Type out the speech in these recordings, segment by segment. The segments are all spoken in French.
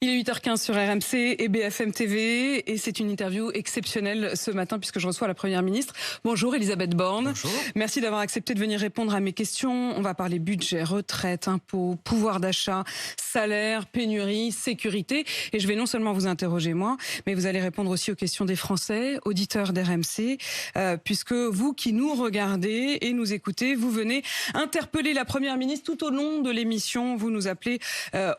Il est 8h15 sur RMC et BFM TV et c'est une interview exceptionnelle ce matin puisque je reçois la Première ministre. Bonjour Elisabeth Borne. Bonjour. Merci d'avoir accepté de venir répondre à mes questions. On va parler budget, retraite, impôts, pouvoir d'achat, salaire, pénurie, sécurité. Et je vais non seulement vous interroger moi, mais vous allez répondre aussi aux questions des Français, auditeurs d'RMC, puisque vous qui nous regardez et nous écoutez, vous venez interpeller la Première ministre tout au long de l'émission. Vous nous appelez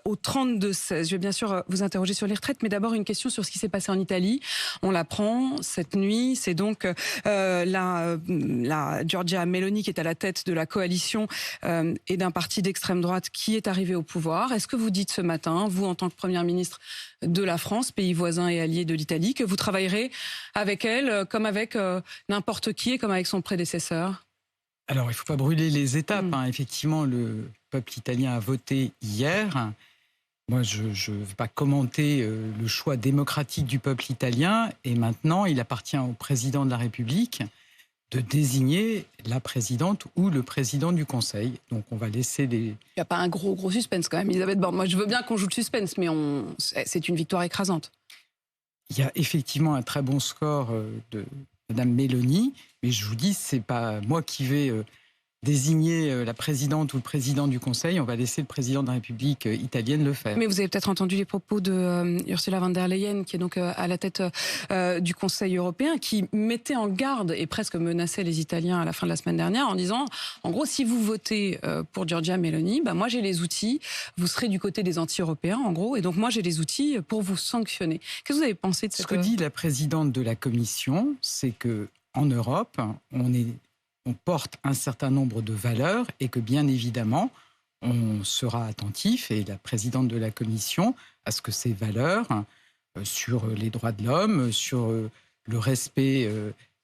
au 32-16. Je vais bien sûr vous interroger sur les retraites, mais d'abord une question sur ce qui s'est passé en Italie. On l'apprend cette nuit, c'est donc la Giorgia Meloni qui est à la tête de la coalition et d'un parti d'extrême droite qui est arrivé au pouvoir. Est-ce que vous dites ce matin, vous en tant que Première ministre de la France, pays voisin et allié de l'Italie, que vous travaillerez avec elle comme avec n'importe qui et comme avec son prédécesseur ? Alors, il ne faut pas brûler les étapes. Effectivement, le peuple italien a voté hier. Moi, je ne vais pas commenter le choix démocratique du peuple italien. Et maintenant, il appartient au président de la République de désigner la présidente ou le président du Conseil. Donc, on va laisser les... Il n'y a pas un gros suspense quand même, Elisabeth Borne. Moi, je veux bien qu'on joue le suspense, mais c'est une victoire écrasante. Il y a effectivement un très bon score de Madame Meloni, mais je vous dis, c'est pas moi qui vais désigner la présidente ou le président du Conseil. On va laisser le président de la République italienne le faire. Mais vous avez peut-être entendu les propos de Ursula von der Leyen, qui est donc à la tête du Conseil européen, qui mettait en garde et presque menaçait les Italiens à la fin de la semaine dernière en disant, en gros, si vous votez pour Giorgia Meloni, moi j'ai les outils, vous serez du côté des anti-européens, en gros, et donc moi j'ai les outils pour vous sanctionner. Qu'est-ce que vous avez pensé de cette... Ce que dit la présidente de la Commission, c'est que en Europe, on porte un certain nombre de valeurs et que bien évidemment, on sera attentif, et la présidente de la Commission, à ce que ces valeurs sur les droits de l'homme, sur le respect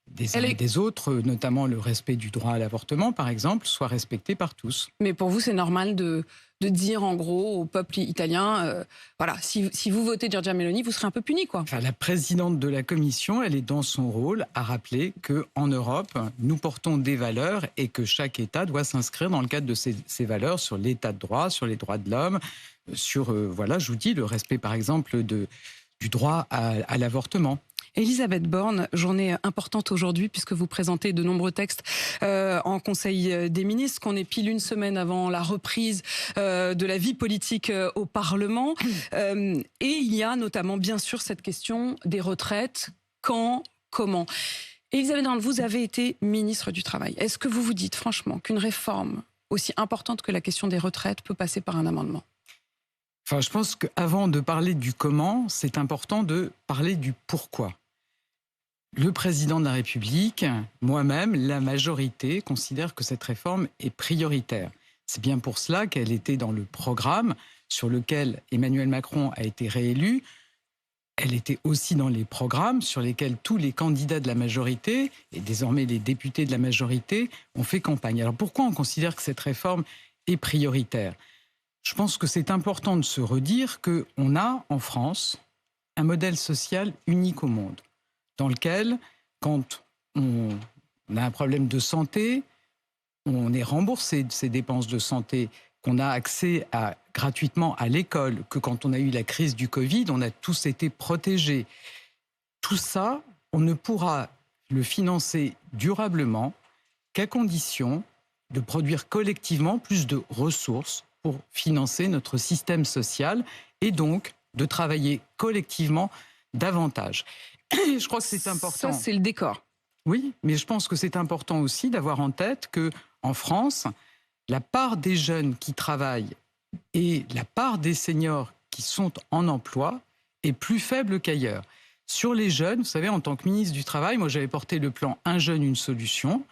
des uns et des autres, notamment le respect du droit à l'avortement, par exemple, soient respectées par tous. Mais pour vous, c'est normal de dire en gros au peuple italien, voilà, si vous votez Giorgia Meloni, vous serez un peu puni, quoi. Enfin, la présidente de la Commission, elle est dans son rôle à rappeler qu'en Europe, nous portons des valeurs et que chaque État doit s'inscrire dans le cadre de ces valeurs sur l'état de droit, sur les droits de l'homme, sur, voilà, je vous dis, le respect, par exemple, du droit à l'avortement. Elisabeth Borne, journée importante aujourd'hui puisque vous présentez de nombreux textes en Conseil des ministres, qu'on est pile une semaine avant la reprise de la vie politique au Parlement. Et il y a notamment bien sûr cette question des retraites. Quand, comment ? Elisabeth Borne, vous avez été ministre du Travail. Est-ce que vous vous dites franchement qu'une réforme aussi importante que la question des retraites peut passer par un amendement ? Enfin, je pense qu'avant de parler du comment, c'est important de parler du pourquoi. Le président de la République, moi-même, la majorité, considère que cette réforme est prioritaire. C'est bien pour cela qu'elle était dans le programme sur lequel Emmanuel Macron a été réélu. Elle était aussi dans les programmes sur lesquels tous les candidats de la majorité, et désormais les députés de la majorité, ont fait campagne. Alors pourquoi on considère que cette réforme est prioritaire ? Je pense que c'est important de se redire qu'on a en France un modèle social unique au monde, dans lequel, quand on a un problème de santé, on est remboursé de ses dépenses de santé, qu'on a accès gratuitement à l'école, que quand on a eu la crise du Covid, on a tous été protégés. Tout ça, on ne pourra le financer durablement qu'à condition de produire collectivement plus de ressources pour financer notre système social et donc de travailler collectivement davantage. Je crois que c'est important. Ça, c'est le décor. Oui, mais je pense que c'est important aussi d'avoir en tête qu'en France, la part des jeunes qui travaillent et la part des seniors qui sont en emploi est plus faible qu'ailleurs. Sur les jeunes, vous savez, en tant que ministre du Travail, moi j'avais porté le plan Un jeune, une solution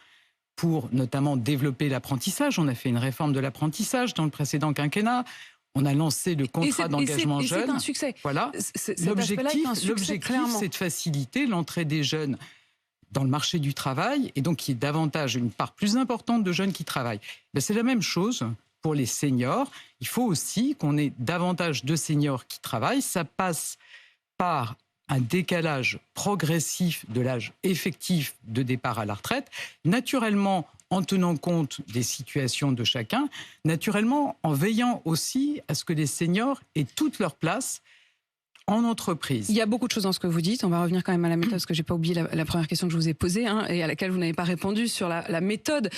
pour notamment développer l'apprentissage. On a fait une réforme de l'apprentissage dans le précédent quinquennat. On a lancé le contrat d'engagement jeune. C'est un succès. Voilà. L'objectif, c'est de faciliter l'entrée des jeunes dans le marché du travail et donc qu'il y ait davantage, une part plus importante de jeunes qui travaillent. C'est la même chose pour les seniors. Il faut aussi qu'on ait davantage de seniors qui travaillent. Ça passe par un décalage progressif de l'âge effectif de départ à la retraite, naturellement en tenant compte des situations de chacun, naturellement en veillant aussi à ce que les seniors aient toute leur place en entreprise. Il y a beaucoup de choses dans ce que vous dites. On va revenir quand même à la méthode, parce que j'ai pas oublié la première question que je vous ai posée, et à laquelle vous n'avez pas répondu sur la méthode.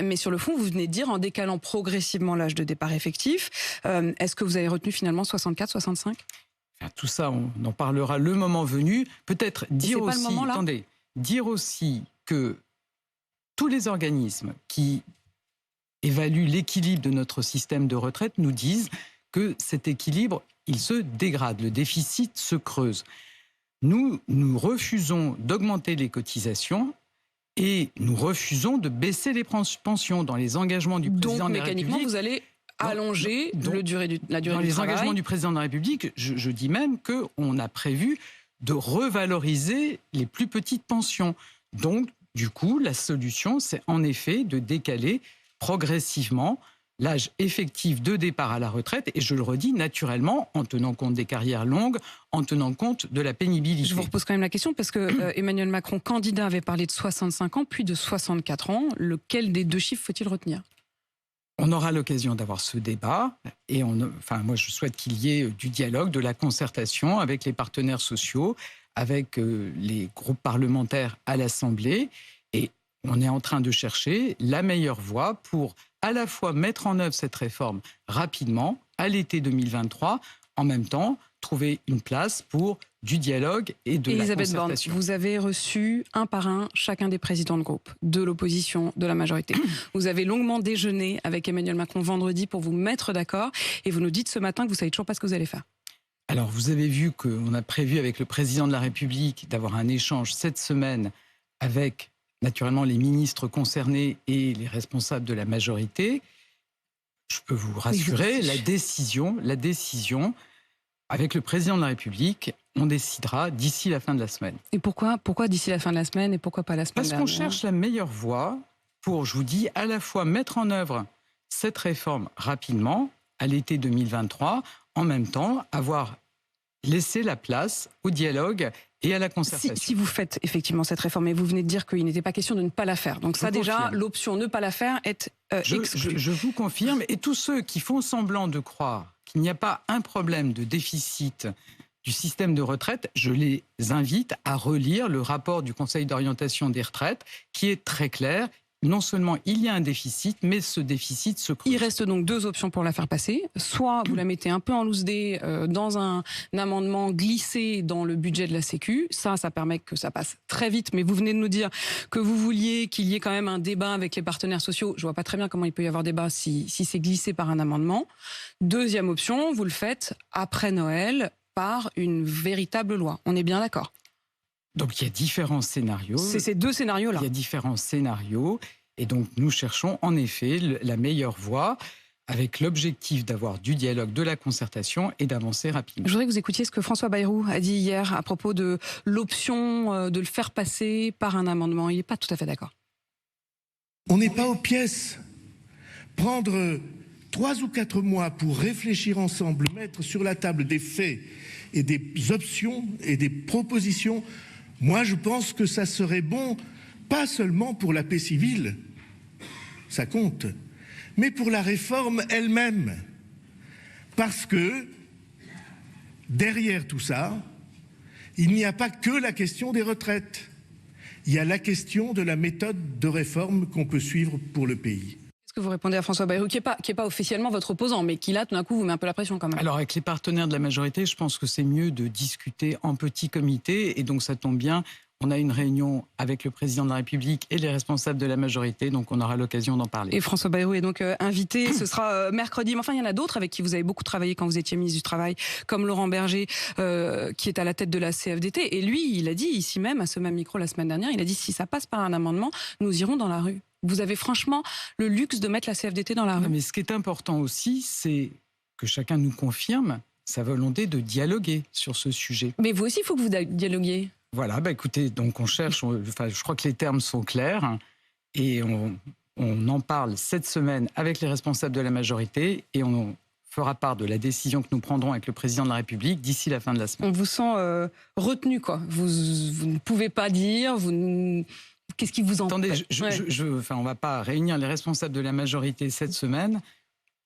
Mais sur le fond, vous venez de dire, en décalant progressivement l'âge de départ effectif, est-ce que vous avez retenu finalement 64, 65 ? Tout ça, on en parlera le moment venu. Peut-être dire aussi, dire aussi que tous les organismes qui évaluent l'équilibre de notre système de retraite nous disent que cet équilibre, il se dégrade, le déficit se creuse. Nous refusons d'augmenter les cotisations et nous refusons de baisser les pensions dans les engagements du président de la République. Donc, mécaniquement, vous allez allonger la durée du travail. Dans les engagements du président de la République, je dis même qu'on a prévu de revaloriser les plus petites pensions. Donc, du coup, la solution, c'est en effet de décaler progressivement l'âge effectif de départ à la retraite, et je le redis, naturellement, en tenant compte des carrières longues, en tenant compte de la pénibilité. Je vous repose quand même la question, parce que Emmanuel Macron, candidat, avait parlé de 65 ans, puis de 64 ans. Lequel des deux chiffres faut-il retenir ? On aura l'occasion d'avoir ce débat, et moi je souhaite qu'il y ait du dialogue, de la concertation avec les partenaires sociaux, avec les groupes parlementaires à l'Assemblée, et on est en train de chercher la meilleure voie pour à la fois mettre en œuvre cette réforme rapidement, à l'été 2023, en même temps trouver une place pour du dialogue et de la concertation. Elisabeth Borne, vous avez reçu un par un chacun des présidents de groupe, de l'opposition, de la majorité. Vous avez longuement déjeuné avec Emmanuel Macron vendredi pour vous mettre d'accord, et vous nous dites ce matin que vous ne savez toujours pas ce que vous allez faire. Alors, vous avez vu qu'on a prévu avec le président de la République d'avoir un échange cette semaine avec, naturellement, les ministres concernés et les responsables de la majorité. Je peux vous rassurer, la décision, avec le président de la République, on décidera d'ici la fin de la semaine. Et pourquoi d'ici la fin de la semaine et pourquoi pas la semaine dernière ? Parce qu'on cherche la meilleure voie pour, je vous dis, à la fois mettre en œuvre cette réforme rapidement, à l'été 2023, en même temps avoir laissé la place au dialogue et à la concertation. Si vous faites effectivement cette réforme, et vous venez de dire qu'il n'était pas question de ne pas la faire, donc ça déjà, l'option ne pas la faire est exclue. Je vous confirme, et tous ceux qui font semblant de croire qu'il n'y a pas un problème de déficit du système de retraite, je les invite à relire le rapport du Conseil d'orientation des retraites, qui est très clair. Non seulement il y a un déficit, mais ce déficit se creuse. Il reste donc deux options pour la faire passer. Soit vous la mettez un peu en loose dé dans un amendement glissé dans le budget de la Sécu. Ça permet que ça passe très vite. Mais vous venez de nous dire que vous vouliez qu'il y ait quand même un débat avec les partenaires sociaux. Je vois pas très bien comment il peut y avoir débat si c'est glissé par un amendement. Deuxième option, vous le faites après Noël par une véritable loi. On est bien d'accord ? Donc il y a différents scénarios. C'est ces deux scénarios-là. Il y a différents scénarios, et donc nous cherchons en effet la meilleure voie, avec l'objectif d'avoir du dialogue, de la concertation et d'avancer rapidement. Je voudrais que vous écoutiez ce que François Bayrou a dit hier à propos de l'option de le faire passer par un amendement. Il n'est pas tout à fait d'accord. On n'est pas aux pièces. Prendre 3 ou 4 mois pour réfléchir ensemble, mettre sur la table des faits et des options et des propositions, moi je pense que ça serait bon, pas seulement pour la paix civile, ça compte, mais pour la réforme elle-même. Parce que derrière tout ça, il n'y a pas que la question des retraites. Il y a la question de la méthode de réforme qu'on peut suivre pour le pays. Est-ce que vous répondez à François Bayrou, qui est pas officiellement votre opposant, mais qui là, tout d'un coup, vous met un peu la pression quand même? Alors, avec les partenaires de la majorité, je pense que c'est mieux de discuter en petit comité, et donc ça tombe bien. On a une réunion avec le président de la République et les responsables de la majorité, donc on aura l'occasion d'en parler. Et François Bayrou est donc invité, ce sera mercredi. Mais enfin, il y en a d'autres avec qui vous avez beaucoup travaillé quand vous étiez ministre du Travail, comme Laurent Berger, qui est à la tête de la CFDT. Et lui, il a dit ici même, à ce même micro la semaine dernière, il a dit si ça passe par un amendement, nous irons dans la rue. Vous avez franchement le luxe de mettre la CFDT dans la rue. Mais ce qui est important aussi, c'est que chacun nous confirme sa volonté de dialoguer sur ce sujet. Mais vous aussi, il faut que vous dialoguiez. Voilà, écoutez, donc on cherche, je crois que les termes sont clairs, et on en parle cette semaine avec les responsables de la majorité, et on fera part de la décision que nous prendrons avec le président de la République d'ici la fin de la semaine. On vous sent retenu, quoi. Vous ne pouvez pas dire, qu'est-ce qui vous empêche? Attendez, on ne va pas réunir les responsables de la majorité cette semaine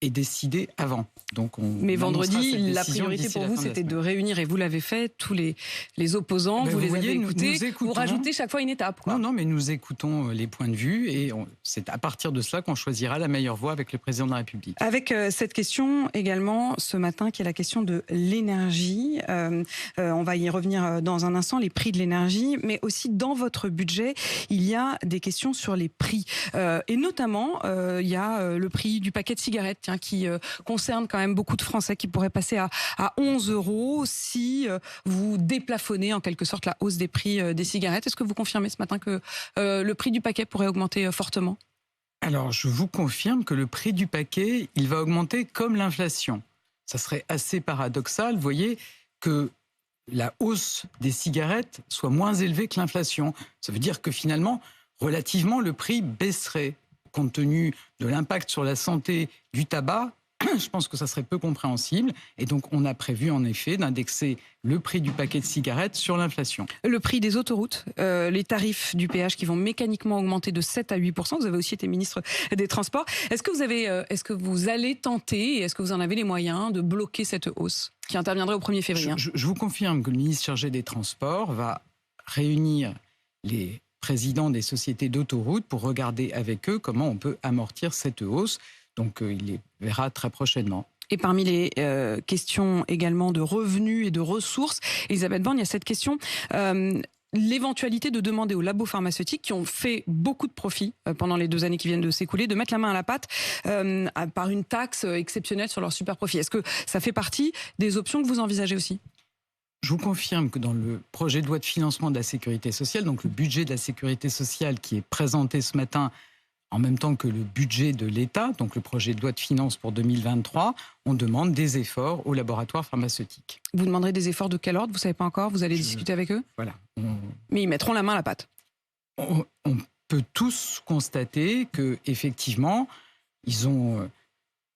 est décidé avant. Donc mais vendredi, la priorité pour vous, c'était de réunir, et vous l'avez fait, tous les opposants, vous les avez écoutés, vous rajoutez chaque fois une étape. Quoi. Non, mais nous écoutons les points de vue et c'est à partir de cela qu'on choisira la meilleure voie avec le président de la République. Avec cette question également ce matin, qui est la question de l'énergie. On va y revenir dans un instant, les prix de l'énergie, mais aussi dans votre budget, il y a des questions sur les prix. Et notamment, il y a le prix du paquet de cigarettes, qui concerne quand même beaucoup de Français, qui pourrait passer à 11 € si vous déplafonnez en quelque sorte la hausse des prix des cigarettes. Est-ce que vous confirmez ce matin que le prix du paquet pourrait augmenter fortement ? Alors, je vous confirme que le prix du paquet, il va augmenter comme l'inflation. Ça serait assez paradoxal, vous voyez, que la hausse des cigarettes soit moins élevée que l'inflation. Ça veut dire que finalement, relativement, le prix baisserait. Compte tenu de l'impact sur la santé du tabac, je pense que ça serait peu compréhensible. Et donc, on a prévu en effet d'indexer le prix du paquet de cigarettes sur l'inflation. Le prix des autoroutes, les tarifs du péage qui vont mécaniquement augmenter de 7 à 8%. Vous avez aussi été ministre des Transports. Est-ce que vous allez tenter, et est-ce que vous en avez les moyens, de bloquer cette hausse qui interviendrait au 1er février? Je vous confirme que le ministre chargé des Transports va réunir les présidents des sociétés d'autoroutes pour regarder avec eux comment on peut amortir cette hausse. Donc il les verra très prochainement. Et parmi les questions également de revenus et de ressources, Elisabeth Borne, il y a cette question, l'éventualité de demander aux labos pharmaceutiques qui ont fait beaucoup de profits pendant les 2 années qui viennent de s'écouler, de mettre la main à la pâte par une taxe exceptionnelle sur leurs super profits. Est-ce que ça fait partie des options que vous envisagez aussi ? Je vous confirme que dans le projet de loi de financement de la sécurité sociale, donc le budget de la sécurité sociale qui est présenté ce matin en même temps que le budget de l'État, donc le projet de loi de finances pour 2023, on demande des efforts aux laboratoires pharmaceutiques. Vous demanderez des efforts de quel ordre? Vous ne savez pas encore? Vous allez discuter avec eux? Voilà. Mais ils mettront la main à la pâte. On peut tous constater qu'effectivement, ils ont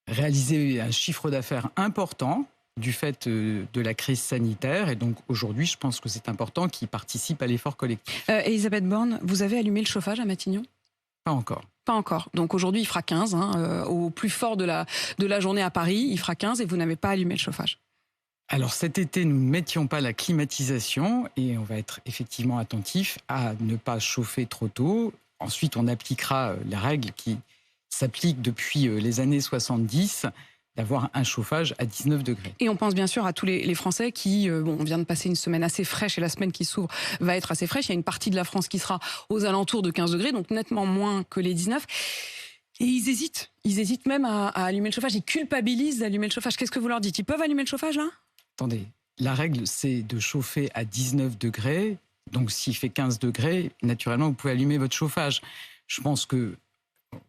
réalisé un chiffre d'affaires important du fait de la crise sanitaire. Et donc aujourd'hui, je pense que c'est important qu'ils participent à l'effort collectif. Elisabeth Borne, vous avez allumé le chauffage à Matignon? Pas encore. Pas encore. Donc aujourd'hui, il fera 15. Au plus fort de la journée à Paris, il fera 15 et vous n'avez pas allumé le chauffage. Alors cet été, nous ne mettions pas la climatisation et on va être effectivement attentif à ne pas chauffer trop tôt. Ensuite, on appliquera la règle qui s'applique depuis les années 70, d'avoir un chauffage à 19 degrés. Et on pense bien sûr à tous les Français qui, on vient de passer une semaine assez fraîche et la semaine qui s'ouvre va être assez fraîche. Il y a une partie de la France qui sera aux alentours de 15 degrés, donc nettement moins que les 19. Et ils hésitent même à allumer le chauffage. Ils culpabilisent d'allumer le chauffage. Qu'est-ce que vous leur dites? Ils peuvent allumer le chauffage là? Attendez, la règle c'est de chauffer à 19 degrés. Donc s'il fait 15 degrés, naturellement vous pouvez allumer votre chauffage. Je pense que,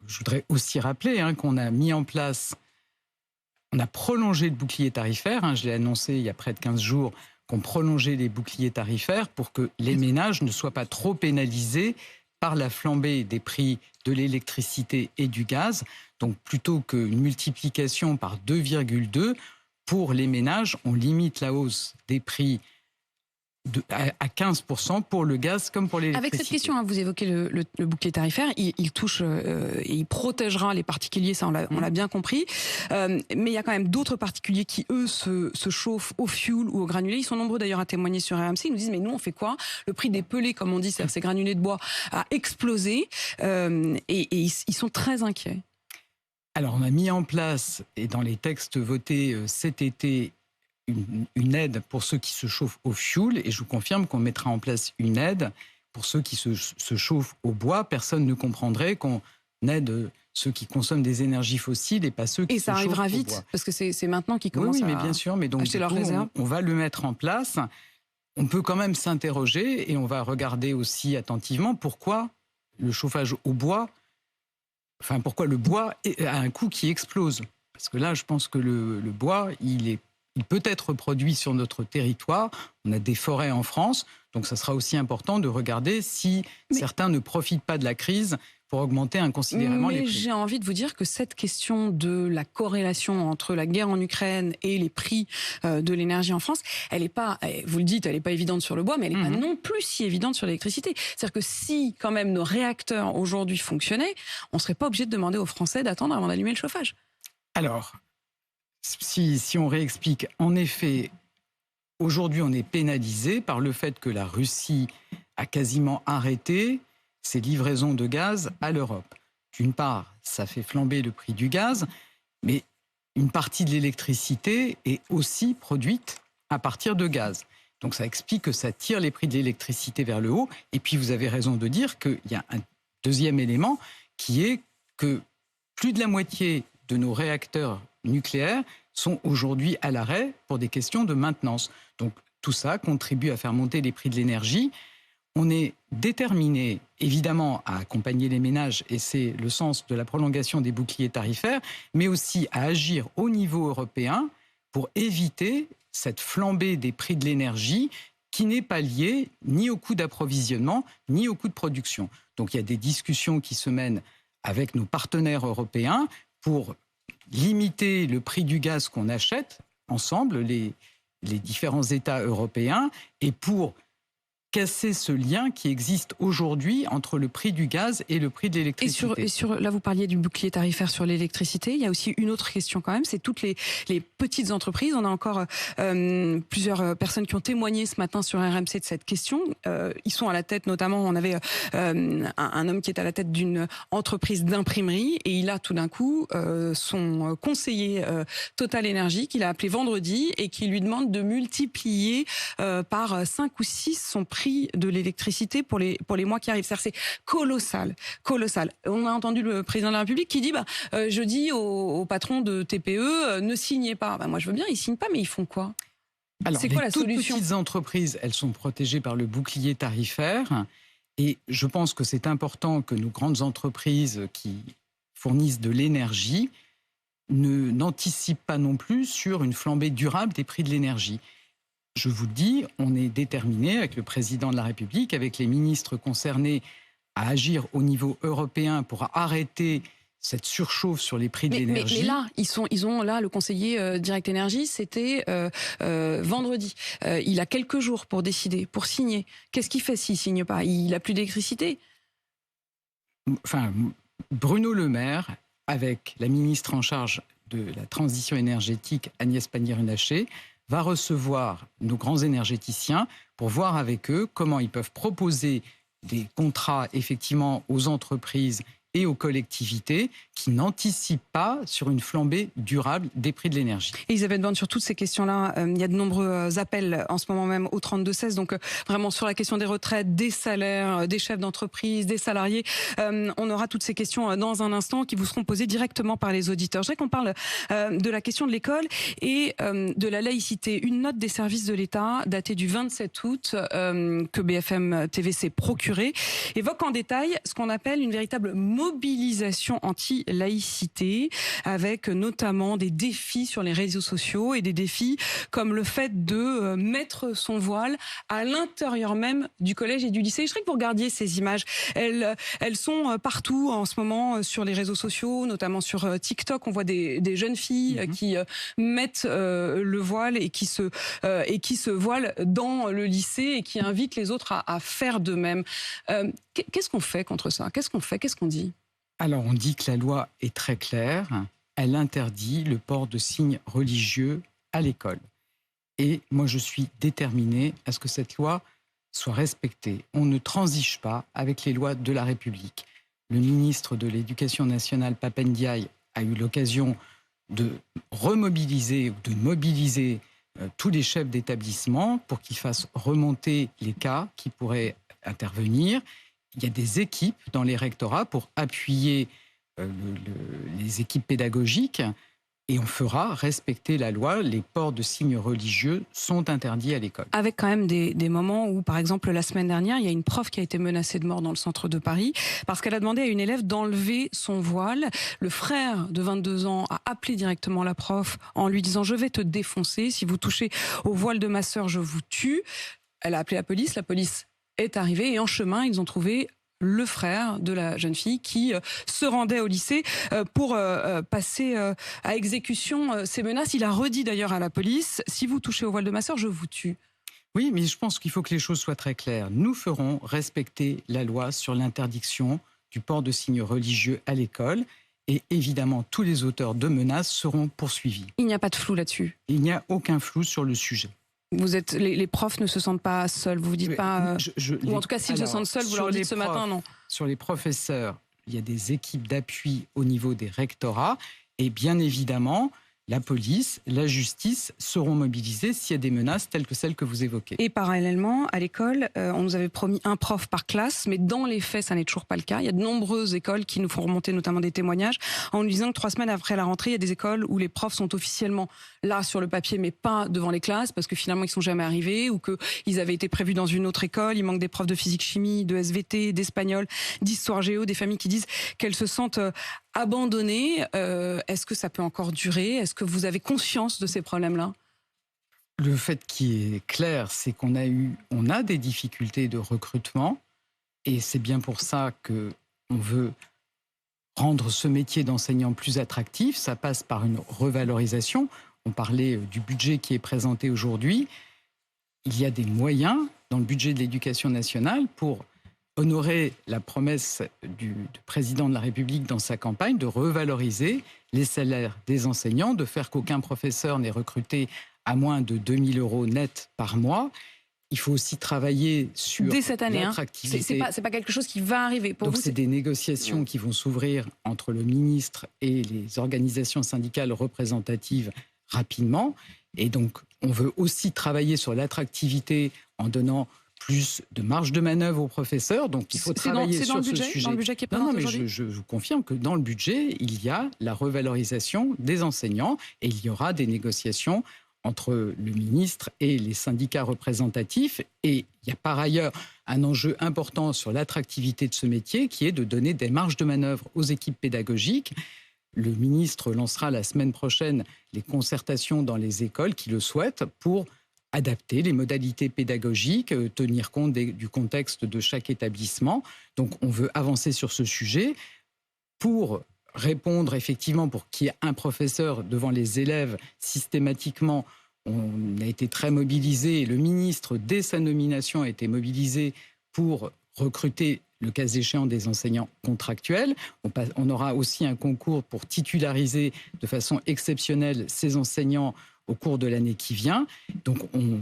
je voudrais aussi rappeler qu'on a mis en place, on a prolongé le bouclier tarifaire. Je l'ai annoncé il y a près de 15 jours qu'on prolongeait les boucliers tarifaires pour que les ménages ne soient pas trop pénalisés par la flambée des prix de l'électricité et du gaz. Donc plutôt qu'une multiplication par 2,2, pour les ménages, on limite la hausse des prix à 15% pour le gaz comme pour l'électricité. Avec cette question, vous évoquez le bouclier tarifaire, il touche et il protégera les particuliers, ça on l'a bien compris. Mais il y a quand même d'autres particuliers qui, eux, se chauffent au fioul ou au granulé. Ils sont nombreux d'ailleurs à témoigner sur RMC. Ils nous disent, mais nous on fait quoi? Le prix des pellets, comme on dit, c'est-à-dire ces granulés de bois, a explosé et ils sont très inquiets. Alors on a mis en place, et dans les textes votés cet été, une aide pour ceux qui se chauffent au fioul, et je vous confirme qu'on mettra en place une aide pour ceux qui se chauffent au bois. Personne ne comprendrait qu'on aide ceux qui consomment des énergies fossiles et pas ceux qui se chauffent au bois. Et ça arrivera vite, parce que c'est maintenant qu'ils commencent mais bien sûr, mais donc acheter leurs réserves. On va le mettre en place. On peut quand même s'interroger et on va regarder aussi attentivement pourquoi le chauffage au bois, pourquoi le bois a un coût qui explose. Parce que là, je pense que le bois, il peut être produit sur notre territoire. On a des forêts en France, donc ça sera aussi important de regarder si certains ne profitent pas de la crise pour augmenter inconsidérément les prix. J'ai envie de vous dire que cette question de la corrélation entre la guerre en Ukraine et les prix de l'énergie en France, elle n'est pas, vous le dites, elle n'est pas évidente sur le bois, mais elle n'est pas non plus si évidente sur l'électricité. C'est-à-dire que si quand même nos réacteurs aujourd'hui fonctionnaient, on ne serait pas obligé de demander aux Français d'attendre avant d'allumer le chauffage. Alors, si on réexplique, en effet, aujourd'hui, on est pénalisé par le fait que la Russie a quasiment arrêté ses livraisons de gaz à l'Europe. D'une part, ça fait flamber le prix du gaz, mais une partie de l'électricité est aussi produite à partir de gaz. Donc ça explique que ça tire les prix de l'électricité vers le haut. Et puis vous avez raison de dire qu'il y a un deuxième élément qui est que plus de la moitié de nos réacteurs nucléaires sont aujourd'hui à l'arrêt pour des questions de maintenance. Donc tout ça contribue à faire monter les prix de l'énergie. On est déterminé, évidemment, à accompagner les ménages, et c'est le sens de la prolongation des boucliers tarifaires, mais aussi à agir au niveau européen pour éviter cette flambée des prix de l'énergie qui n'est pas liée ni au coût d'approvisionnement, ni au coût de production. Donc il y a des discussions qui se mènent avec nos partenaires européens pour limiter le prix du gaz qu'on achète ensemble, les différents États européens, et pour casser ce lien qui existe aujourd'hui entre le prix du gaz et le prix de l'électricité. Là, vous parliez du bouclier tarifaire sur l'électricité. Il y a aussi une autre question quand même, c'est toutes les petites entreprises. On a encore plusieurs personnes qui ont témoigné ce matin sur RMC de cette question. Ils sont à la tête, notamment, on avait un homme qui est à la tête d'une entreprise d'imprimerie et il a tout d'un coup son conseiller Total Energy qu'il a appelé vendredi et qui lui demande de multiplier par 5 ou 6 son prix de l'électricité pour les mois qui arrivent. C'est colossal, colossal. On a entendu le président de la République qui dit je dis aux patrons de TPE ne signez pas. Moi je veux bien, ils signent pas, mais ils font quoi? Alors, c'est quoi la solution? Les toutes petites entreprises, elles sont protégées par le bouclier tarifaire et je pense que c'est important que nos grandes entreprises qui fournissent de l'énergie n'anticipent pas non plus sur une flambée durable des prix de l'énergie. Je vous le dis, on est déterminé avec le président de la République, avec les ministres concernés, à agir au niveau européen pour arrêter cette surchauffe sur les prix de l'énergie. Mais là, ils ont là le conseiller Direct Énergie, c'était vendredi. Il a quelques jours pour décider, pour signer. Qu'est-ce qu'il fait s'il signe pas? Il a plus d'électricité. Enfin, Bruno Le Maire, avec la ministre en charge de la transition énergétique, Agnès Pannier-Runacher, va recevoir nos grands énergéticiens pour voir avec eux comment ils peuvent proposer des contrats effectivement aux entreprises et aux collectivités qui n'anticipent pas sur une flambée durable des prix de l'énergie. Elisabeth Borne, sur toutes ces questions-là, il y a de nombreux appels en ce moment même au 32-16, donc vraiment sur la question des retraites, des salaires, des chefs d'entreprise, des salariés. On aura toutes ces questions dans un instant qui vous seront posées directement par les auditeurs. Je voudrais qu'on parle de la question de l'école et de la laïcité. Une note des services de l'État datée du 27 août que BFM TV s'est procurée évoque en détail ce qu'on appelle une véritable mobilisation anti-laïcité, avec notamment des défis sur les réseaux sociaux et des défis comme le fait de mettre son voile à l'intérieur même du collège et du lycée. Je voudrais que vous regardiez ces images. Elles sont partout en ce moment sur les réseaux sociaux, notamment sur TikTok. On voit des jeunes filles qui mettent le voile et qui se voilent dans le lycée et qui invitent les autres à faire de même. Qu'est-ce qu'on fait contre ça? Qu'est-ce qu'on fait? Qu'est-ce qu'on dit? Alors, on dit que la loi est très claire. Elle interdit le port de signes religieux à l'école. Et moi, je suis déterminé à ce que cette loi soit respectée. On ne transige pas avec les lois de la République. Le ministre de l'Éducation nationale, Pape Ndiaye, a eu l'occasion de remobiliser ou de mobiliser tous les chefs d'établissement pour qu'ils fassent remonter les cas qui pourraient intervenir. Il y a des équipes dans les rectorats pour appuyer les équipes pédagogiques et on fera respecter la loi. Les ports de signes religieux sont interdits à l'école. Avec quand même des moments où, par exemple, la semaine dernière, il y a une prof qui a été menacée de mort dans le centre de Paris parce qu'elle a demandé à une élève d'enlever son voile. Le frère de 22 ans a appelé directement la prof en lui disant « Je vais te défoncer. Si vous touchez au voile de ma sœur, je vous tue ». Elle a appelé la police est arrivé et en chemin, ils ont trouvé le frère de la jeune fille qui se rendait au lycée pour passer à exécution ces menaces. Il a redit d'ailleurs à la police « Si vous touchez au voile de ma sœur, je vous tue ». Oui, mais je pense qu'il faut que les choses soient très claires. Nous ferons respecter la loi sur l'interdiction du port de signes religieux à l'école et évidemment tous les auteurs de menaces seront poursuivis. Il n'y a pas de flou là-dessus. Il n'y a aucun flou sur le sujet. Les profs ne se sentent pas seuls, vous vous dites pas... ou en tout cas, s'ils se sentent seuls, vous leur dites ce matin, non? Sur les professeurs, il y a des équipes d'appui au niveau des rectorats, et bien évidemment, la police, la justice seront mobilisées s'il y a des menaces telles que celles que vous évoquez. Et parallèlement, à l'école, on nous avait promis un prof par classe, mais dans les faits, ça n'est toujours pas le cas. Il y a de nombreuses écoles qui nous font remonter notamment des témoignages en nous disant que 3 semaines après la rentrée, il y a des écoles où les profs sont officiellement là sur le papier, mais pas devant les classes, parce que finalement, ils ne sont jamais arrivés, ou qu'ils avaient été prévus dans une autre école. Il manque des profs de physique-chimie, de SVT, d'espagnol, d'histoire-géo, des familles qui disent qu'elles se sentent abandonnées. Est-ce que ça peut encore durer? Est-ce que vous avez conscience de ces problèmes-là? Le fait qui est clair, c'est qu'on a des difficultés de recrutement, et c'est bien pour ça qu'on veut rendre ce métier d'enseignant plus attractif. Ça passe par une revalorisation. On parlait du budget qui est présenté aujourd'hui. Il y a des moyens dans le budget de l'Éducation nationale pour honorer la promesse du président de la République dans sa campagne de revaloriser les salaires des enseignants, de faire qu'aucun professeur n'est recruté à moins de 2 000 € net par mois. Il faut aussi travailler sur dès cette année, l'attractivité. C'est pas quelque chose qui va arriver. Pour Donc vous, c'est des négociations qui vont s'ouvrir entre le ministre et les organisations syndicales représentatives rapidement. Et donc on veut aussi travailler sur l'attractivité en donnant plus de marge de manœuvre aux professeurs. Donc il faut travailler sur ce sujet. Dans le budget qui est présenté aujourd'hui. Je vous confirme que dans le budget, il y a la revalorisation des enseignants et il y aura des négociations entre le ministre et les syndicats représentatifs. Et il y a par ailleurs un enjeu important sur l'attractivité de ce métier qui est de donner des marges de manœuvre aux équipes pédagogiques. Le ministre lancera la semaine prochaine les concertations dans les écoles qui le souhaitent pour adapter les modalités pédagogiques, tenir compte du contexte de chaque établissement. Donc on veut avancer sur ce sujet pour répondre effectivement pour qu'il y ait un professeur devant les élèves systématiquement. On a été très mobilisés et le ministre, dès sa nomination, a été mobilisé pour recruter, le cas échéant, des enseignants contractuels. On aura aussi un concours pour titulariser de façon exceptionnelle ces enseignants au cours de l'année qui vient. Donc on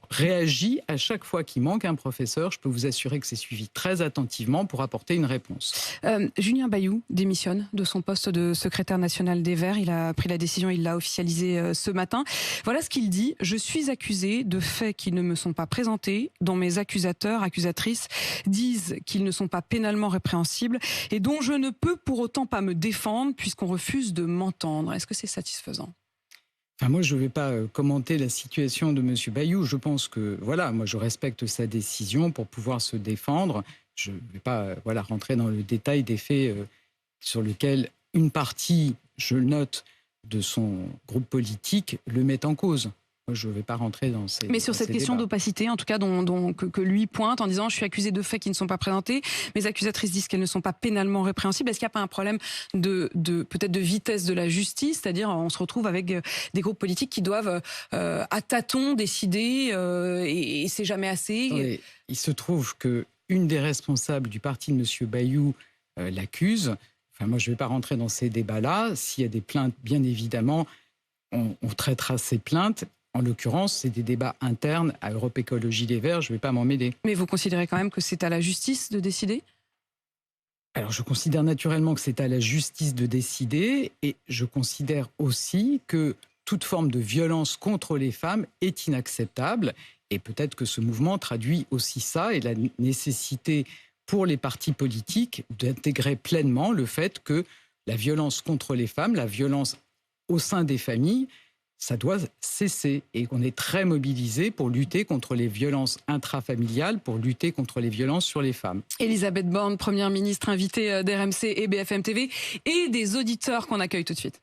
réagit à chaque fois qu'il manque un professeur. Je peux vous assurer que c'est suivi très attentivement pour apporter une réponse. Julien Bayou démissionne de son poste de secrétaire national des Verts. Il a pris la décision, il l'a officialisé ce matin. Voilà ce qu'il dit. « Je suis accusé de faits qui ne me sont pas présentés, dont mes accusateurs, accusatrices disent qu'ils ne sont pas pénalement répréhensibles et dont je ne peux pour autant pas me défendre puisqu'on refuse de m'entendre. » Est-ce que c'est satisfaisant ? Enfin, moi, je ne vais pas commenter la situation de M. Bayou. Je pense que, voilà, moi, je respecte sa décision pour pouvoir se défendre. Je ne vais pas rentrer dans le détail des faits sur lesquels une partie, je le note, de son groupe politique le met en cause. Moi, je ne vais pas rentrer dans ces Mais sur cette question d'opacité, en tout cas, que lui pointe en disant « je suis accusé de faits qui ne sont pas présentés, mes accusatrices disent qu'elles ne sont pas pénalement répréhensibles », est-ce qu'il n'y a pas un problème peut-être de vitesse de la justice? C'est-à-dire, on se retrouve avec des groupes politiques qui doivent à tâtons décider et c'est jamais assez. Oui. Il se trouve qu'une des responsables du parti de M. Bayou l'accuse. Enfin, moi, je ne vais pas rentrer dans ces débats-là. S'il y a des plaintes, bien évidemment, on traitera ces plaintes. En l'occurrence, c'est des débats internes à Europe Écologie Les Verts, je ne vais pas m'en mêler. Mais vous considérez quand même que c'est à la justice de décider ? Alors, je considère naturellement que c'est à la justice de décider et je considère aussi que toute forme de violence contre les femmes est inacceptable et peut-être que ce mouvement traduit aussi ça et la nécessité pour les partis politiques d'intégrer pleinement le fait que la violence contre les femmes, la violence au sein des familles, ça doit cesser et qu'on est très mobilisé pour lutter contre les violences intrafamiliales, pour lutter contre les violences sur les femmes. Elisabeth Borne, Première ministre, invitée d'RMC et BFM TV, et des auditeurs qu'on accueille tout de suite.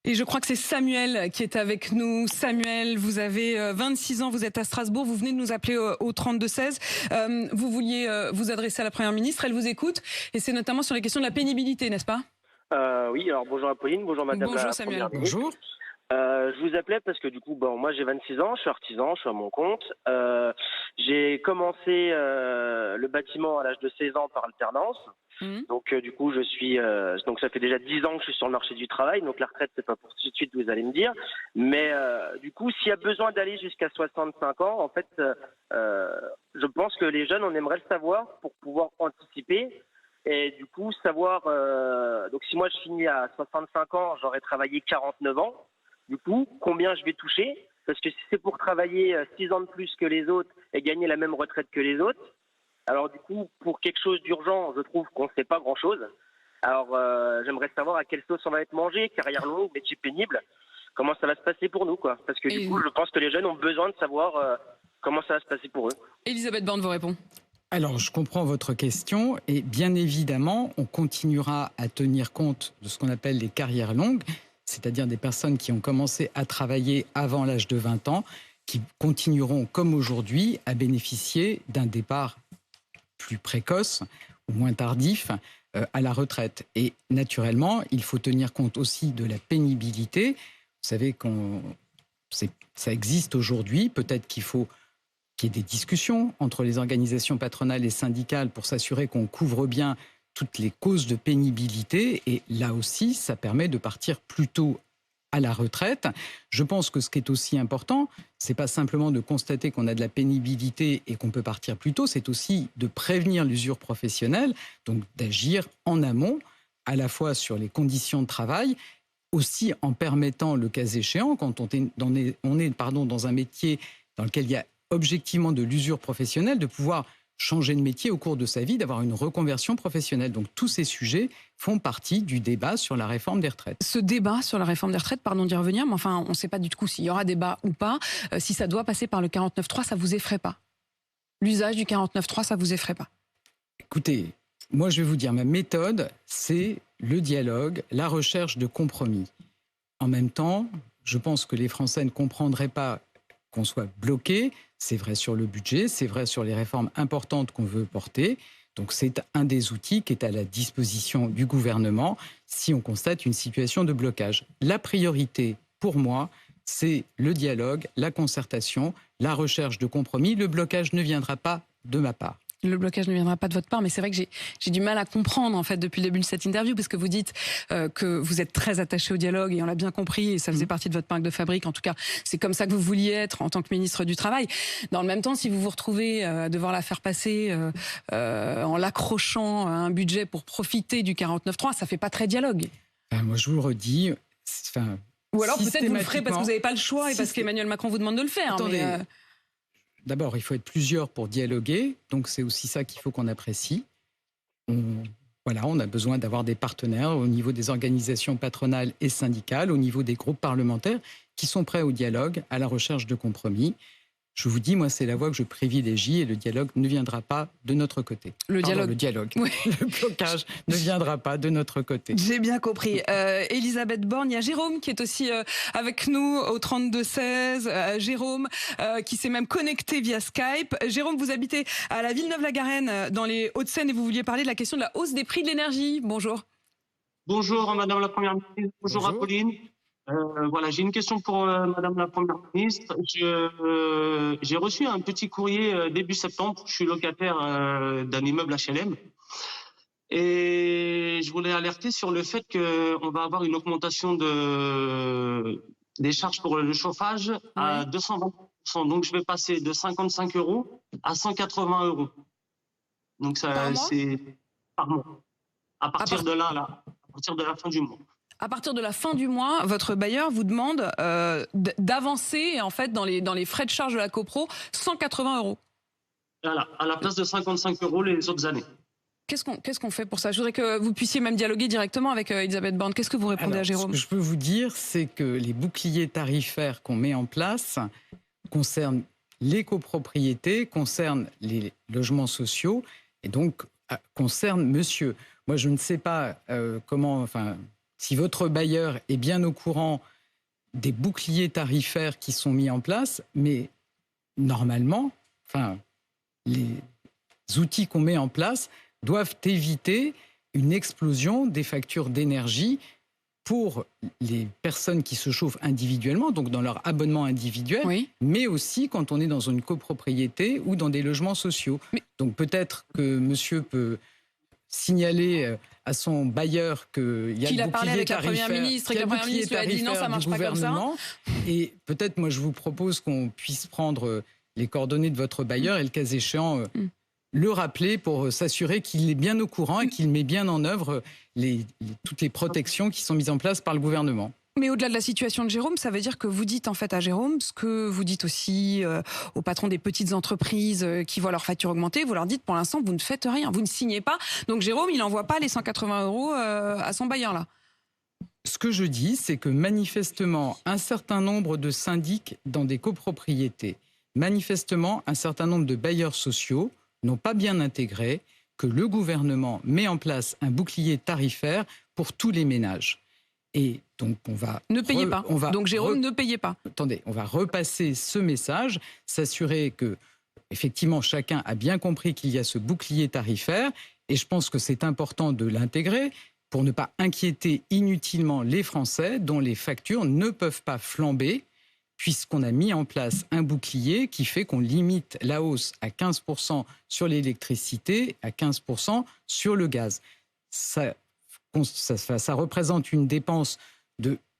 Et je crois que c'est Samuel qui est avec nous. Samuel, vous avez 26 ans, vous êtes à Strasbourg, vous venez de nous appeler au 32-16. Vous vouliez vous adresser à la Première ministre, elle vous écoute, et c'est notamment sur les questions de la pénibilité, n'est-ce pas ? Oui, alors bonjour Apolline, bonjour Madame bonjour, la Samuel. Première ministre. Bonjour. Je vous appelais parce que du coup, bon, moi j'ai 26 ans, je suis artisan, je suis à mon compte. J'ai commencé le bâtiment à l'âge de 16 ans par alternance. Donc du coup, donc ça fait déjà 10 ans que je suis sur le marché du travail. Donc la retraite, c'est pas pour tout de suite, vous allez me dire. Mais du coup, s'il y a besoin d'aller jusqu'à 65 ans, en fait, je pense que les jeunes, on aimerait le savoir pour pouvoir anticiper. Et du coup, savoir, donc si moi je finis à 65 ans, j'aurais travaillé 49 ans. Du coup, combien je vais toucher? Parce que si c'est pour travailler 6 ans de plus que les autres et gagner la même retraite que les autres, alors du coup, pour quelque chose d'urgent, je trouve qu'on ne sait pas grand-chose. Alors j'aimerais savoir à quelle sauce on va être mangé, carrière longue, métier pénible, comment ça va se passer pour nous, quoi. Parce que du coup, je pense que les jeunes ont besoin de savoir comment ça va se passer pour eux. Elisabeth Borne vous répond. Alors, je comprends votre question et bien évidemment, on continuera à tenir compte de ce qu'on appelle les carrières longues, c'est-à-dire des personnes qui ont commencé à travailler avant l'âge de 20 ans, qui continueront, comme aujourd'hui, à bénéficier d'un départ plus précoce ou moins tardif à la retraite. Et naturellement, il faut tenir compte aussi de la pénibilité. Vous savez ça existe aujourd'hui, peut-être qu'il faut qu'il y ait des discussions entre les organisations patronales et syndicales pour s'assurer qu'on couvre bien toutes les causes de pénibilité. Et là aussi, ça permet de partir plus tôt à la retraite. Je pense que ce qui est aussi important, c'est pas simplement de constater qu'on a de la pénibilité et qu'on peut partir plus tôt, c'est aussi de prévenir l'usure professionnelle, donc d'agir en amont, à la fois sur les conditions de travail, aussi en permettant, le cas échéant, quand on est dans un métier dans lequel il y a objectivement de l'usure professionnelle, de pouvoir changer de métier au cours de sa vie, d'avoir une reconversion professionnelle. Donc tous ces sujets font partie du débat sur la réforme des retraites. Ce débat sur la réforme des retraites, pardon d'y revenir, mais enfin on ne sait pas du tout s'il y aura débat ou pas. Si ça doit passer par le 49.3, ça vous effraie pas? L'usage du 49.3, ça vous effraie pas? Écoutez, moi je vais vous dire, ma méthode, c'est le dialogue, la recherche de compromis. En même temps, je pense que les Français ne comprendraient pas qu'on soit bloqué. C'est vrai sur le budget, c'est vrai sur les réformes importantes qu'on veut porter. Donc c'est un des outils qui est à la disposition du gouvernement si on constate une situation de blocage. La priorité, pour moi, c'est le dialogue, la concertation, la recherche de compromis. Le blocage ne viendra pas de ma part. Le blocage ne viendra pas de votre part, mais c'est vrai que j'ai du mal à comprendre en fait depuis le début de cette interview, parce que vous dites que vous êtes très attaché au dialogue et on l'a bien compris et ça faisait partie de votre marque de fabrique. En tout cas, c'est comme ça que vous vouliez être en tant que ministre du Travail. Dans le même temps, si vous vous retrouvez à devoir la faire passer en l'accrochant à un budget pour profiter du 49.3, ça fait pas très dialogue. Moi, je vous le redis. Ou alors peut-être vous le ferez parce que vous n'avez pas le choix et parce qu'Emmanuel Macron vous demande de le faire. Attendez. D'abord, il faut être plusieurs pour dialoguer, donc c'est aussi ça qu'il faut qu'on apprécie. On a besoin d'avoir des partenaires au niveau des organisations patronales et syndicales, au niveau des groupes parlementaires qui sont prêts au dialogue, à la recherche de compromis. Je vous dis, moi, c'est la voie que je privilégie et le dialogue ne viendra pas de notre côté. Le dialogue. Oui. Le blocage ne viendra pas de notre côté. J'ai bien compris. Elisabeth Borne, il y a Jérôme qui est aussi avec nous au 32-16. Jérôme qui s'est même connecté via Skype. Jérôme, vous habitez à la Villeneuve-la-Garenne dans les Hauts-de-Seine et vous vouliez parler de la question de la hausse des prix de l'énergie. Bonjour. Bonjour Madame la Première ministre. Bonjour. Apolline. Voilà, j'ai une question pour Madame la Première ministre. J'ai reçu un petit courrier début septembre. Je suis locataire d'un immeuble HLM et je voulais alerter sur le fait qu'on va avoir une augmentation des charges pour le chauffage à 220%. Donc je vais passer de 55 € à 180 €. Donc ça, c'est par mois. À partir de la fin du mois. À partir de la fin du mois, votre bailleur vous demande d'avancer en fait dans les frais de charge de la copro 180 €. Voilà, à la place de 55 € les autres années. Qu'est-ce qu'on fait pour ça? Je voudrais que vous puissiez même dialoguer directement avec Elisabeth Borne. Qu'est-ce que vous répondez à Jérôme? Ce que je peux vous dire, c'est que les boucliers tarifaires qu'on met en place concernent les copropriétés, concernent les logements sociaux et donc concernent monsieur. Moi, je ne sais pas si votre bailleur est bien au courant des boucliers tarifaires qui sont mis en place, mais normalement, les outils qu'on met en place doivent éviter une explosion des factures d'énergie pour les personnes qui se chauffent individuellement, donc dans leur abonnement individuel, Oui. mais aussi quand on est dans une copropriété ou dans des logements sociaux. Donc peut-être que monsieur peut signaler à son bailleur qu'il y a Qu'il le a parlé bouclier avec la tarifaire, Première ministre et que la Première ministre lui a dit non, ça marche pas comme ça. Et peut-être, moi, je vous propose qu'on puisse prendre les coordonnées de votre bailleur et le cas échéant, le rappeler pour s'assurer qu'il est bien au courant et qu'il met bien en œuvre toutes les protections qui sont mises en place par le gouvernement. Mais au-delà de la situation de Jérôme, ça veut dire que vous dites en fait à Jérôme ce que vous dites aussi aux patrons des petites entreprises qui voient leurs factures augmenter. Vous leur dites pour l'instant, vous ne faites rien, vous ne signez pas. Donc Jérôme, il n'envoie pas les 180 € à son bailleur là. Ce que je dis, c'est que manifestement, un certain nombre de syndics dans des copropriétés, manifestement, un certain nombre de bailleurs sociaux n'ont pas bien intégré que le gouvernement met en place un bouclier tarifaire pour tous les ménages. Et donc, on va... Ne payez pas. Donc, Jérôme, ne payez pas. Attendez, on va repasser ce message, s'assurer que, effectivement, chacun a bien compris qu'il y a ce bouclier tarifaire. Et je pense que c'est important de l'intégrer pour ne pas inquiéter inutilement les Français dont les factures ne peuvent pas flamber, puisqu'on a mis en place un bouclier qui fait qu'on limite la hausse à 15% sur l'électricité, à 15% sur le gaz. Ça représente une dépense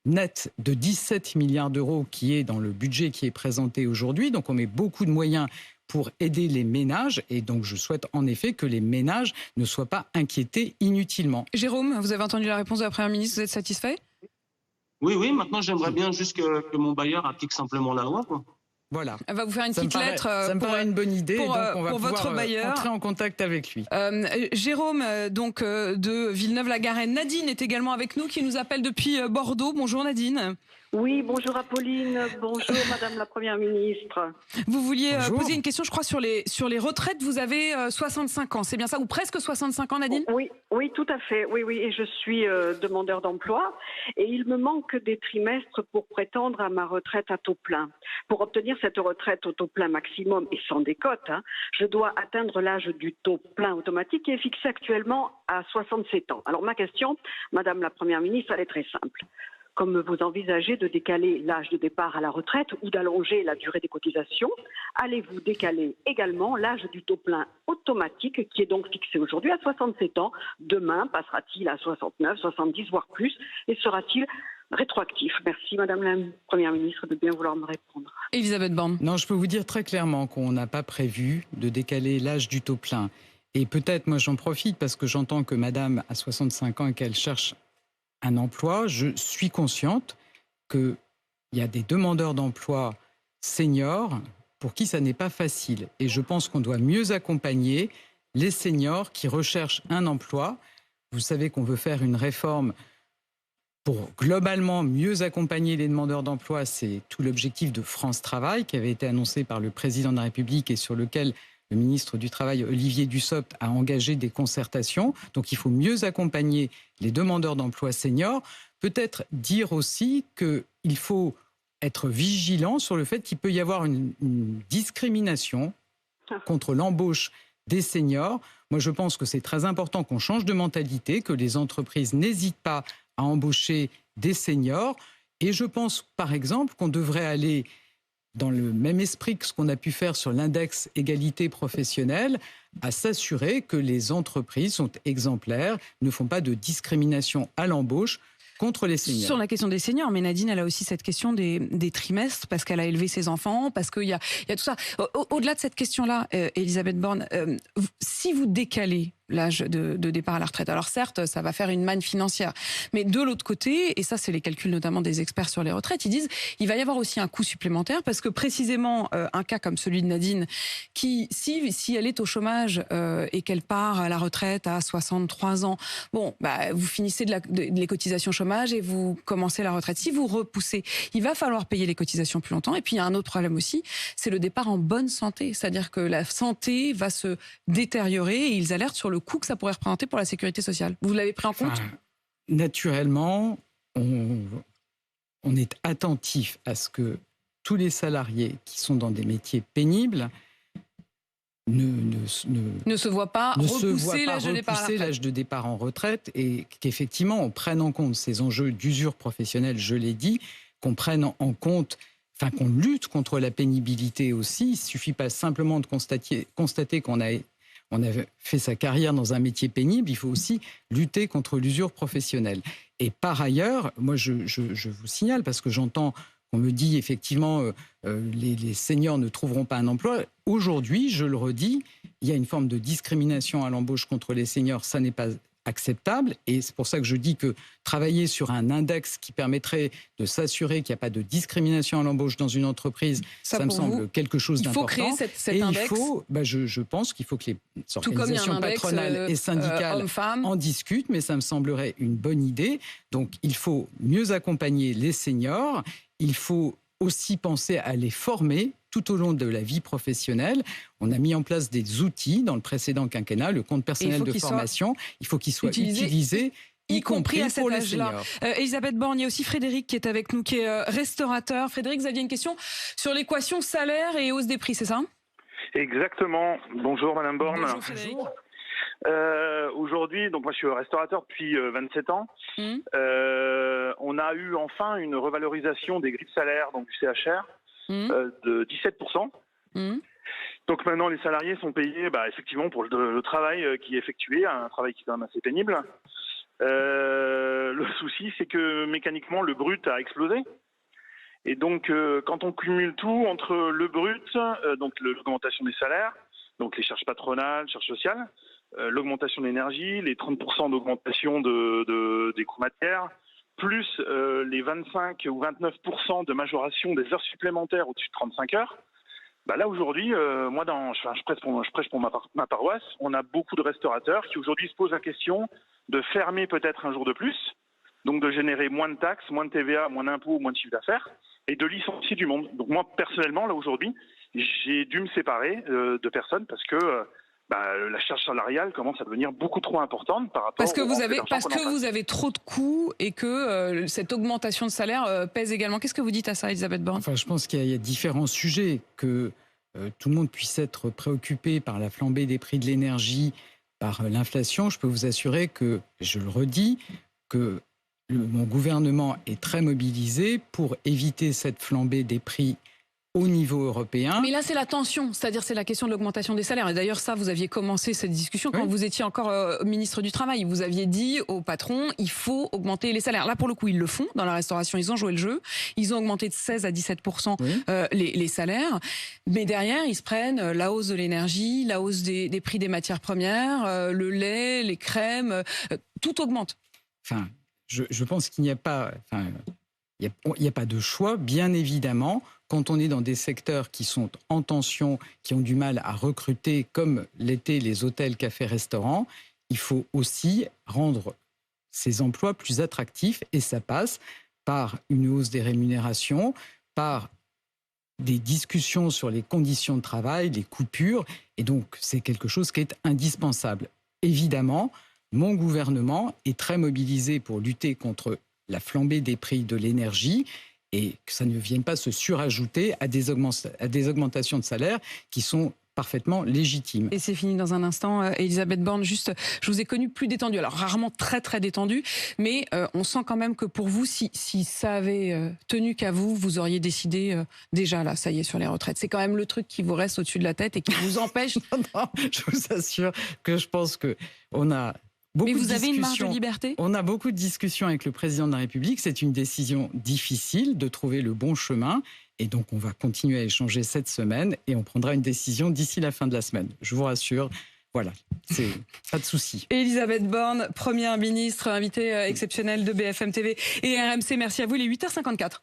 nette de 17 milliards d'euros qui est dans le budget qui est présenté aujourd'hui. Donc on met beaucoup de moyens pour aider les ménages. Et donc je souhaite en effet que les ménages ne soient pas inquiétés inutilement. Jérôme, vous avez entendu la réponse de la Première ministre, vous êtes satisfait ? Oui, maintenant j'aimerais bien juste que mon bailleur applique simplement la loi, quoi. Voilà. Elle va vous faire une petite lettre ça me paraît une bonne idée, pour, donc on va pour votre bailleur. entrer en contact avec lui. Jérôme, de Villeneuve-la-Garenne. Nadine est également avec nous, qui nous appelle depuis Bordeaux. Bonjour Nadine. Oui, bonjour Apolline, bonjour Madame la Première ministre. Vous vouliez poser une question, je crois, sur les retraites. Vous avez 65 ans, c'est bien ça? Ou presque 65 ans, Nadine? Oui, tout à fait. Oui, et je suis demandeur d'emploi. Et il me manque des trimestres pour prétendre à ma retraite à taux plein. Pour obtenir cette retraite au taux plein maximum, et sans décote, je dois atteindre l'âge du taux plein automatique qui est fixé actuellement à 67 ans. Alors ma question, Madame la Première ministre, elle est très simple. Comme vous envisagez de décaler l'âge de départ à la retraite ou d'allonger la durée des cotisations, allez-vous décaler également l'âge du taux plein automatique qui est donc fixé aujourd'hui à 67 ans? Demain, passera-t-il à 69, 70, voire plus? Et sera-t-il rétroactif? Merci Madame la Première ministre de bien vouloir me répondre. Elisabeth Borne. Non, je peux vous dire très clairement qu'on n'a pas prévu de décaler l'âge du taux plein. Et peut-être, moi j'en profite parce que j'entends que Madame a 65 ans et qu'elle cherche un emploi. Je suis consciente qu'il y a des demandeurs d'emploi seniors pour qui ça n'est pas facile. Et je pense qu'on doit mieux accompagner les seniors qui recherchent un emploi. Vous savez qu'on veut faire une réforme pour globalement mieux accompagner les demandeurs d'emploi. C'est tout l'objectif de France Travail qui avait été annoncé par le président de la République et sur lequel le ministre du Travail, Olivier Dussopt, a engagé des concertations. Donc il faut mieux accompagner les demandeurs d'emploi seniors. Peut-être dire aussi qu'il faut être vigilant sur le fait qu'il peut y avoir une discrimination contre l'embauche des seniors. Moi, je pense que c'est très important qu'on change de mentalité, que les entreprises n'hésitent pas à embaucher des seniors. Et je pense, par exemple, qu'on devrait aller dans le même esprit que ce qu'on a pu faire sur l'index égalité professionnelle, à s'assurer que les entreprises sont exemplaires, ne font pas de discrimination à l'embauche contre les seniors. Sur la question des seniors, mais Nadine, elle a aussi cette question des trimestres, parce qu'elle a élevé ses enfants, parce qu'il y a tout ça. Au-delà de cette question-là, Elisabeth Borne, si vous décalez l'âge de départ à la retraite, alors certes, ça va faire une manne financière, mais de l'autre côté, et ça c'est les calculs notamment des experts sur les retraites, ils disent il va y avoir aussi un coût supplémentaire, parce que précisément un cas comme celui de Nadine, qui si elle est au chômage et qu'elle part à la retraite à 63 ans, bon, vous finissez les cotisations chômage et vous commencez la retraite. Si vous repoussez, il va falloir payer les cotisations plus longtemps. Et puis il y a un autre problème aussi, c'est le départ en bonne santé, c'est-à-dire que la santé va se détériorer et ils alertent sur le coût que ça pourrait représenter pour la sécurité sociale. Vous l'avez pris en compte? Naturellement, on est attentif à ce que tous les salariés qui sont dans des métiers pénibles ne se voit pas repousser l'âge de départ en retraite et qu'effectivement on prenne en compte ces enjeux d'usure professionnelle, je l'ai dit, qu'on prenne en compte, qu'on lutte contre la pénibilité aussi. Il ne suffit pas simplement de constater qu'on a fait sa carrière dans un métier pénible, il faut aussi lutter contre l'usure professionnelle. Et par ailleurs, moi je vous signale, parce que j'entends qu'on me dit effectivement les seniors ne trouveront pas un emploi. Aujourd'hui, je le redis, il y a une forme de discrimination à l'embauche contre les seniors, ça n'est pas acceptable. Et c'est pour ça que je dis que travailler sur un index qui permettrait de s'assurer qu'il n'y a pas de discrimination à l'embauche dans une entreprise, ça me semble quelque chose d'important. Il faut créer cet index. Je pense qu'il faut que les organisations patronales et syndicales en discutent, mais ça me semblerait une bonne idée. Donc il faut mieux accompagner les seniors, il faut aussi penser à les former tout au long de la vie professionnelle. On a mis en place des outils dans le précédent quinquennat, le compte personnel de formation. Il faut qu'il soit utilisé, y compris pour les seniors. Elisabeth Borne, il y a aussi Frédéric qui est avec nous, qui est restaurateur. Frédéric, vous aviez une question sur l'équation salaire et hausse des prix, c'est ça ? Exactement. Bonjour Madame Borne. Bonjour Frédéric. Aujourd'hui, donc moi je suis restaurateur depuis 27 ans. On a eu enfin une revalorisation des grilles de salaire, donc du CHR, de 17%. Donc maintenant les salariés sont payés effectivement pour le travail qui est effectué, un travail qui est quand même assez pénible. Le souci c'est que mécaniquement le brut a explosé. Et donc quand on cumule tout entre le brut, donc l'augmentation des salaires, donc les charges patronales, charges sociales, l'augmentation de l'énergie, les 30% d'augmentation des coûts matières, plus les 25 ou 29% de majoration des heures supplémentaires au-dessus de 35 heures, là aujourd'hui, moi je prêche pour ma paroisse, on a beaucoup de restaurateurs qui aujourd'hui se posent la question de fermer peut-être un jour de plus, donc de générer moins de taxes, moins de TVA, moins d'impôts, moins de chiffre d'affaires, et de licencier du monde. Donc moi personnellement, là aujourd'hui, j'ai dû me séparer de personnes parce que la charge salariale commence à devenir beaucoup trop importante par rapport parce que vous avez trop de coûts et que cette augmentation de salaire pèse également. Qu'est-ce que vous dites à ça, Elisabeth Borne ? Je pense qu'il y a différents sujets, que tout le monde puisse être préoccupé par la flambée des prix de l'énergie, par l'inflation. Je peux vous assurer que, je le redis, que mon gouvernement est très mobilisé pour éviter cette flambée des prix au niveau européen. Mais là, c'est la tension, c'est-à-dire c'est la question de l'augmentation des salaires. Et d'ailleurs, ça, vous aviez commencé cette discussion quand vous étiez encore ministre du Travail. Vous aviez dit au patron, il faut augmenter les salaires. Là, pour le coup, ils le font. Dans la restauration, ils ont joué le jeu. Ils ont augmenté de 16 à 17% les salaires. Mais derrière, ils se prennent la hausse de l'énergie, la hausse des prix des matières premières, le lait, les crèmes, tout augmente. Je pense qu'il n'y a pas... Il n'y a pas de choix, bien évidemment. Quand on est dans des secteurs qui sont en tension, qui ont du mal à recruter, comme l'étaient les hôtels, cafés, restaurants, il faut aussi rendre ces emplois plus attractifs. Et ça passe par une hausse des rémunérations, par des discussions sur les conditions de travail, les coupures. Et donc, c'est quelque chose qui est indispensable. Évidemment, mon gouvernement est très mobilisé pour lutter contre la flambée des prix de l'énergie et que ça ne vienne pas se surajouter à des augmentations de salaire qui sont parfaitement légitimes. Et c'est fini dans un instant. Elisabeth Borne, juste, je vous ai connue plus détendue, alors rarement très très détendue, mais on sent quand même que pour vous, si ça avait tenu qu'à vous, vous auriez décidé déjà là, ça y est, sur les retraites. C'est quand même le truc qui vous reste au-dessus de la tête et qui vous empêche... Non, je vous assure que je pense qu'on a... Mais vous avez une marge de liberté ? On a beaucoup de discussions avec le président de la République. C'est une décision difficile de trouver le bon chemin. Et donc, on va continuer à échanger cette semaine et on prendra une décision d'ici la fin de la semaine. Je vous rassure. Voilà, c'est pas de souci. Elisabeth Borne, première ministre, invitée exceptionnelle de BFM TV et RMC. Merci à vous, il est 8h54.